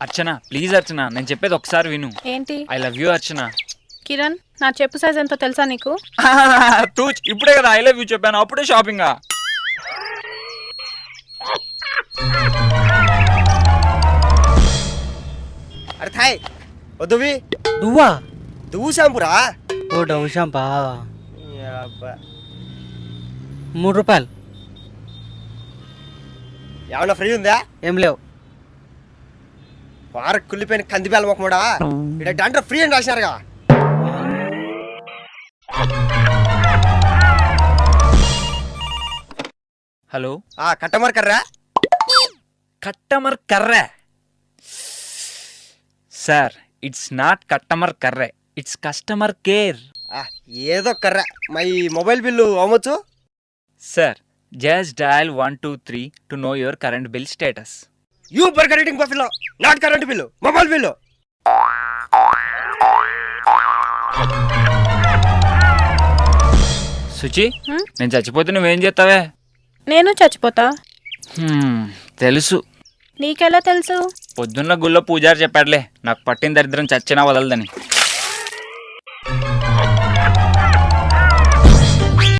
అర్చన please అర్చన, నేను చెప్పేది ఒకసారి విను. ఏంటి? ఐ లవ్ యూ అర్చన. కిరణ్, నా చెప్పు సైజ్ ఎంతో తెలుసా నీకు? తూ ఇప్పుడే కదా ఐ లవ్ యూ చెప్పాను, అప్పుడే షాపింగా? అరే థాయ్ వద్దువి నువ్వా? దువ్వు షాంపురా. ఓ డవ్ షాంపా? 3 రూపాయలు. ఏమన్నా ఫ్రీ ఉందా? ఏం లేవు. వార కుళ్ళిపోయిన కందిపేల మొక్కమడా ఇక్కడ డాండ్ర ఫ్రీ అని రాసినారుగా. హలో, కట్టమర్ కర్రా. కట్టమర్ కర్రే సార్. ఇట్స్ నాట్ కట్టమర్ కర్రే, ఇట్స్ కస్టమర్ కేర్. ఏదో కర్రా. మై మొబైల్ బిల్లు అవ్వచ్చు sir. Just dial 123 to know your current bill status. You burger reading buffalo, not current bill, mobile bill. Suchi, నేను చచ్చిపోతే నువ్వేం చేస్తావే? నేను చచ్చిపోతా. తెలుసు. నీకెలా తెలుసు? పొద్దున్న గుళ్ళో పూజారి చెప్పాడులే, నాకు పట్టిన దరిద్రం చచ్చినా వదలదని.